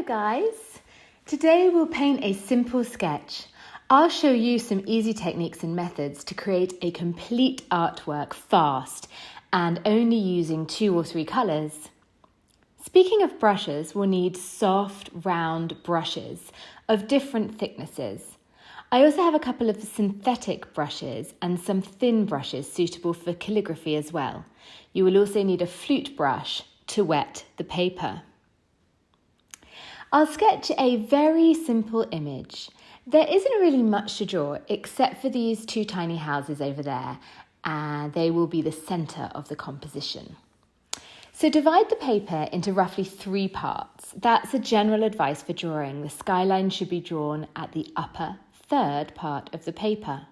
guys! Today we'll paint a simple sketch. I'll show you some easy techniques and methods to create a complete artwork fast and only using 2 or 3 colours. Speaking of brushes, we'll need soft, round brushes of different thicknesses. I also have a couple of synthetic brushes and some thin brushes suitable for calligraphy as well. You will also need a flute brush to wet the paper. I'll sketch a very simple image. There isn't really much to draw except for these 2 tiny houses over there, and they will be the centre of the composition. So divide the paper into roughly 3 parts. That's a general advice for drawing. The skyline should be drawn at the upper third part of the paper.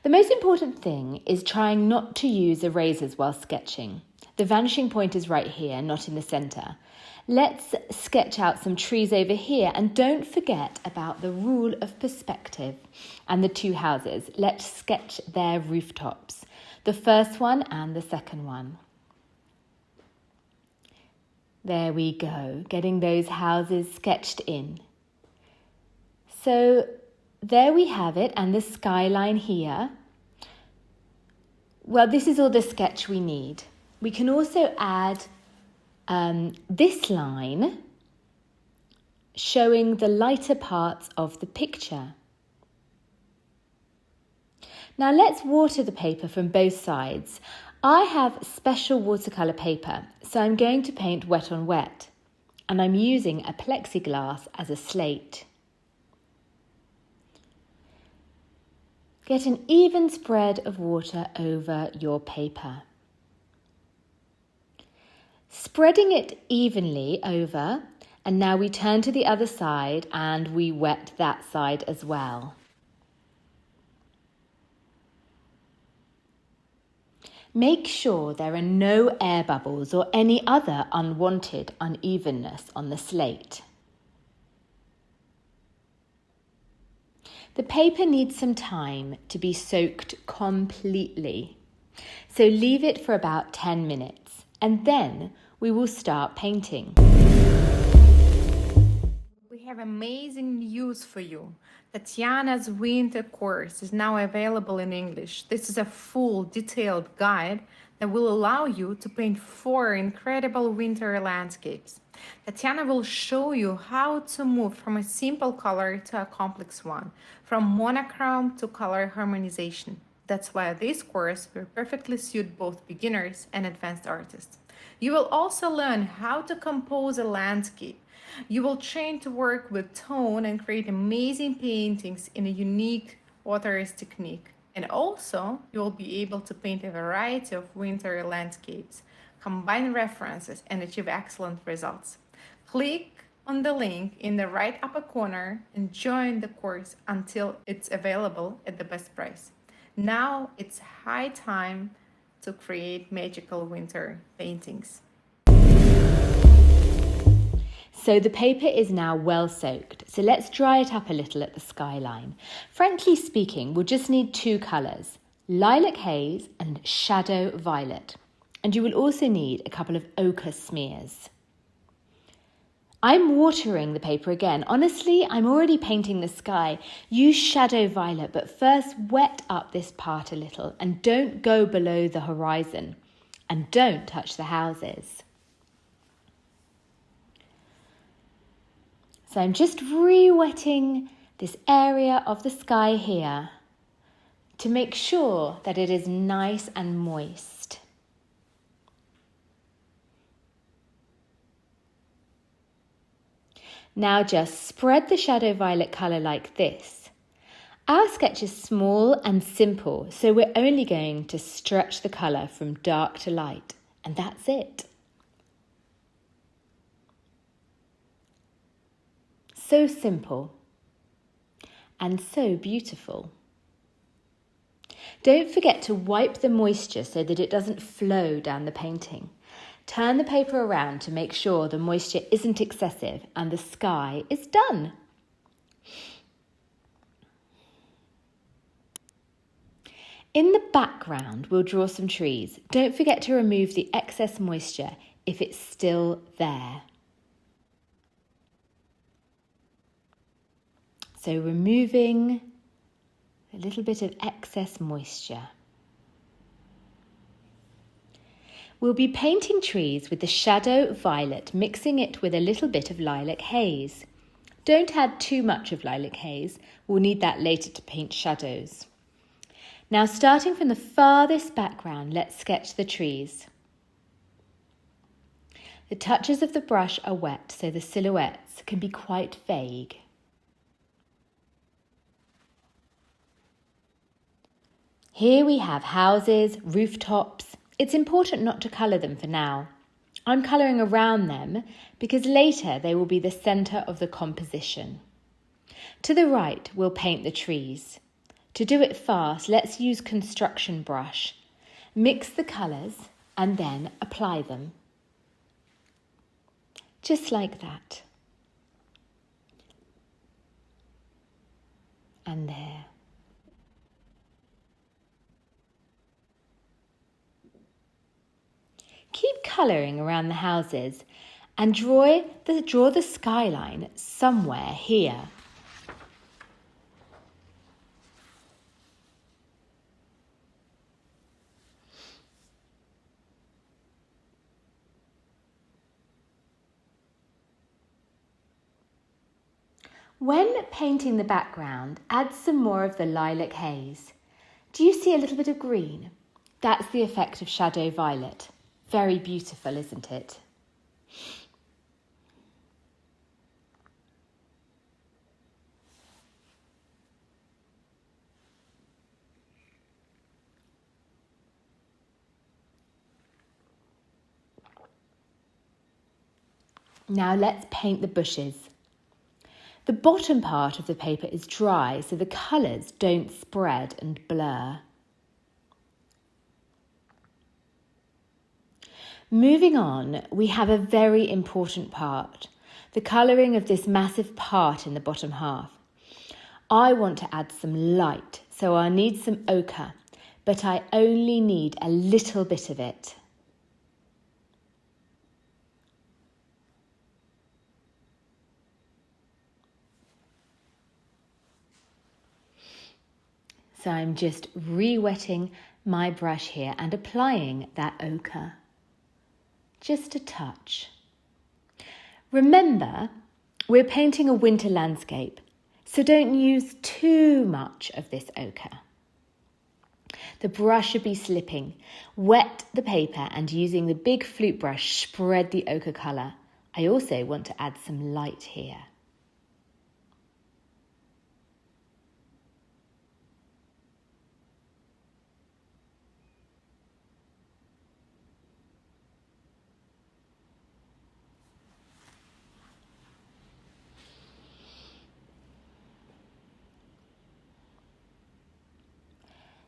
The most important thing is trying not to use erasers while sketching. The vanishing point is right here, not in the centre. Let's sketch out some trees over here, and don't forget about the rule of perspective and the 2 houses. Let's sketch their rooftops, the first one and the second one. There we go, getting those houses sketched in. So there we have it, and the skyline here. Well, this is all the sketch we need. We can also add this line showing the lighter parts of the picture. Now let's water the paper from both sides. I have special watercolor paper, so I'm going to paint wet on wet, and I'm using a plexiglass as a slate. Get an even spread of water over your paper. Spreading it evenly over, and now we turn to the other side and we wet that side as well. Make sure there are no air bubbles or any other unwanted unevenness on the slate. The paper needs some time to be soaked completely, so leave it for about 10 minutes and then we will start painting. We have amazing news for you. Tatiana's winter course is now available in English. This is a full, detailed guide that will allow you to paint 4 incredible winter landscapes. Tatiana will show you how to move from a simple color to a complex one, from monochrome to color harmonization. That's why this course will perfectly suit both beginners and advanced artists. You will also learn how to compose a landscape. You will train to work with tone and create amazing paintings in a unique watercolor technique. And also, you will be able to paint a variety of winter landscapes, combine references, and achieve excellent results. Click on the link in the right upper corner and join the course until it's available at the best price. Now it's high time to create magical winter paintings. So the paper is now well soaked, so let's dry it up a little at the skyline. Frankly speaking, we'll just need 2 colours, lilac haze and shadow violet. And you will also need a couple of ochre smears. I'm watering the paper again. Honestly, I'm already painting the sky. Use shadow violet, but first wet up this part a little and don't go below the horizon. And don't touch the houses. So I'm just re-wetting this area of the sky here to make sure that it is nice and moist. Now just spread the shadow violet colour like this. Our sketch is small and simple, so we're only going to stretch the colour from dark to light, and that's it. So simple and so beautiful. Don't forget to wipe the moisture so that it doesn't flow down the painting. Turn the paper around to make sure the moisture isn't excessive and the sky is done. In the background, we'll draw some trees. Don't forget to remove the excess moisture if it's still there. So removing a little bit of excess moisture. We'll be painting trees with the shadow violet, mixing it with a little bit of lilac haze. Don't add too much of lilac haze. We'll need that later to paint shadows. Now, starting from the farthest background, let's sketch the trees. The touches of the brush are wet, so the silhouettes can be quite vague. Here we have houses, rooftops. It's important not to colour them for now. I'm colouring around them because later they will be the centre of the composition. To the right, we'll paint the trees. To do it fast, let's use construction brush. Mix the colours and then apply them. Just like that. And there. Keep colouring around the houses and draw the skyline somewhere here. When painting the background, add some more of the lilac haze. Do you see a little bit of green? That's the effect of shadow violet. Very beautiful, isn't it? Now let's paint the bushes. The bottom part of the paper is dry, so the colours don't spread and blur. Moving on, we have a very important part, the colouring of this massive part in the bottom half. I want to add some light, so I'll need some ochre, but I only need a little bit of it. So I'm just re-wetting my brush here and applying that ochre. Just a touch. Remember, we're painting a winter landscape, so don't use too much of this ochre. The brush should be slipping. Wet the paper and using the big flute brush, spread the ochre colour. I also want to add some light here.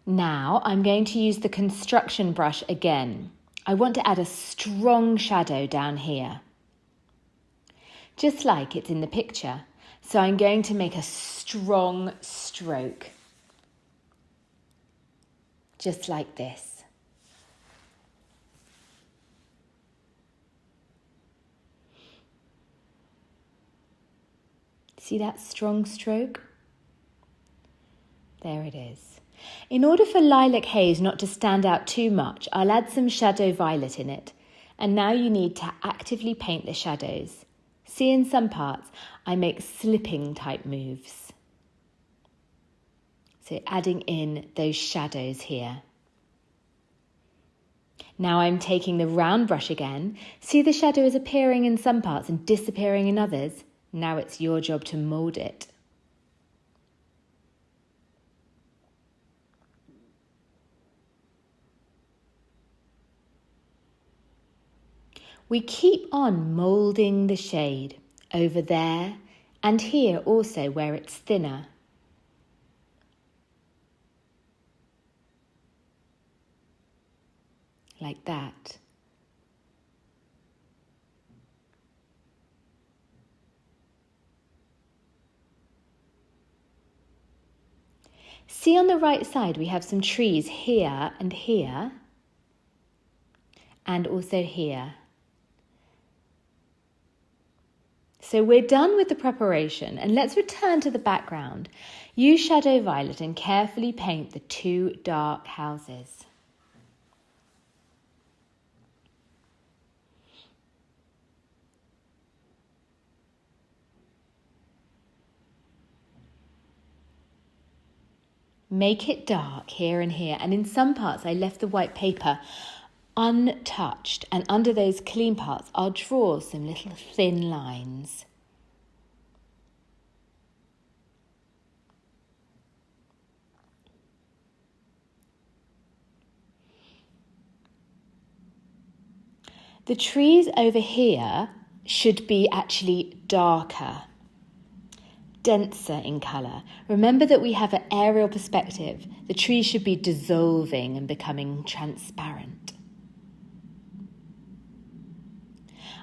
Now I'm going to use the construction brush again. I want to add a strong shadow down here, just like it's in the picture. So I'm going to make a strong stroke, just like this. See that strong stroke? There it is. In order for lilac haze not to stand out too much, I'll add some shadow violet in it. And now you need to actively paint the shadows. See, in some parts, I make slipping type moves. So adding in those shadows here. Now I'm taking the round brush again. See, the shadow is appearing in some parts and disappearing in others. Now it's your job to mould it. We keep on moulding the shade over there and here also where it's thinner. Like that. See, on the right side we have some trees here and also here. so we're done with the preparation and let's return to the background. Use shadow violet and carefully paint the two dark houses. Make it dark here and here, and in some parts I left the white paper untouched, and under those clean parts I'll draw some little thin lines. The trees over here should be actually darker, denser in colour. Remember that we have an aerial perspective. The trees should be dissolving and becoming transparent.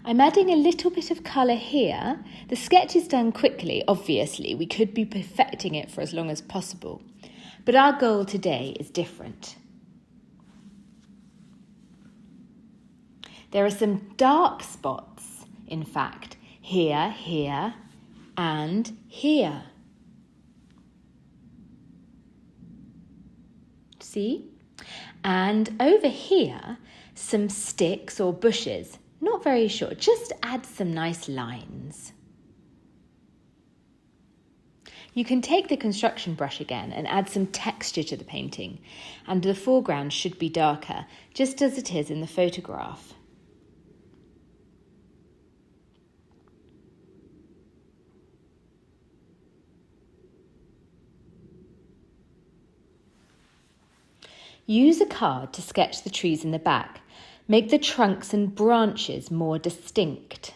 I'm adding a little bit of colour here. The sketch is done quickly, obviously. We could be perfecting it for as long as possible. But our goal today is different. There are some dark spots, in fact, here, here, and here. See? And over here, some sticks or bushes. Not very short, just add some nice lines. You can take the construction brush again and add some texture to the painting, and the foreground should be darker, just as it is in the photograph. Use a card to sketch the trees in the back. Make the trunks and branches more distinct.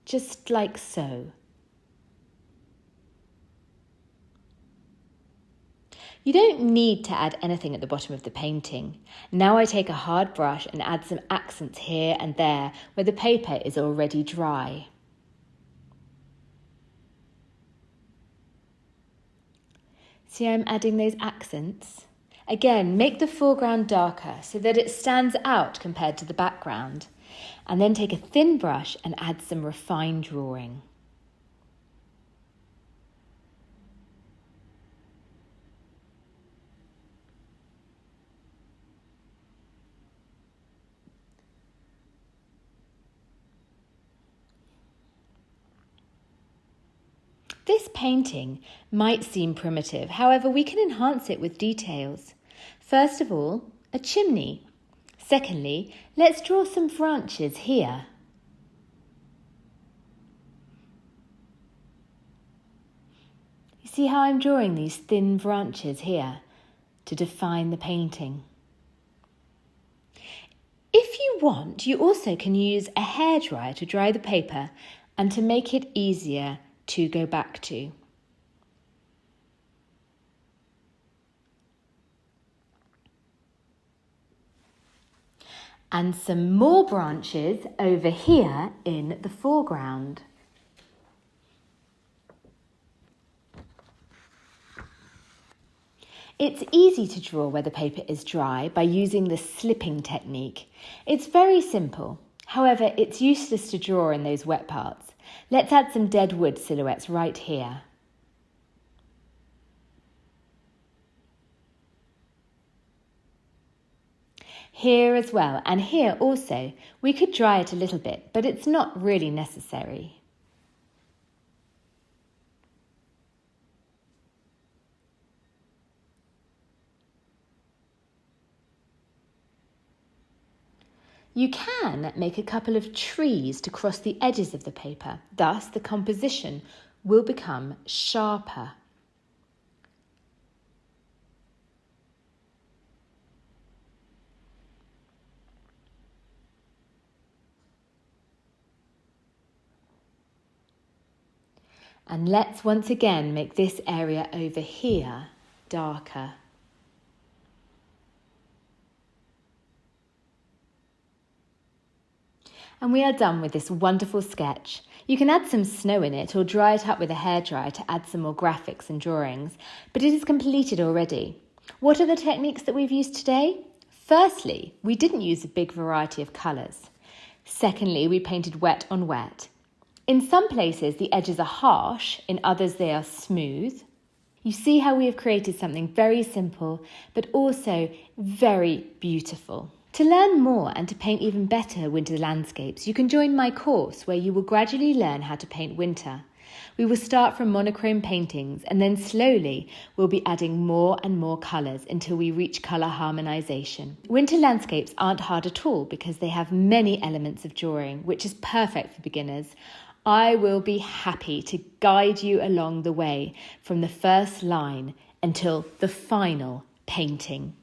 Just like so. You don't need to add anything at the bottom of the painting. Now I take a hard brush and add some accents here and there where the paper is already dry. See, I'm adding those accents. Again, make the foreground darker so that it stands out compared to the background. And then take a thin brush and add some refined drawing. This painting might seem primitive, however, we can enhance it with details. First of all, a chimney. Secondly, let's draw some branches here. You see how I'm drawing these thin branches here to define the painting. If you want, you also can use a hairdryer to dry the paper and to make it easier to go back to. And some more branches over here in the foreground. It's easy to draw where the paper is dry by using the slipping technique. It's very simple. However, it's useless to draw in those wet parts. Let's add some dead wood silhouettes right here. Here as well, and here also. We could dry it a little bit, but it's not really necessary. You can make a couple of trees to cross the edges of the paper. Thus, the composition will become sharper. And let's once again make this area over here darker. And we are done with this wonderful sketch. You can add some snow in it or dry it up with a hairdryer to add some more graphics and drawings, but it is completed already. What are the techniques that we've used today? Firstly, we didn't use a big variety of colours. Secondly, we painted wet on wet. In some places, the edges are harsh, in others they are smooth. You see how we have created something very simple, but also very beautiful. To learn more and to paint even better winter landscapes, you can join my course where you will gradually learn how to paint winter. We will start from monochrome paintings and then slowly we'll be adding more and more colours until we reach colour harmonisation. Winter landscapes aren't hard at all because they have many elements of drawing, which is perfect for beginners. I will be happy to guide you along the way from the first line until the final painting.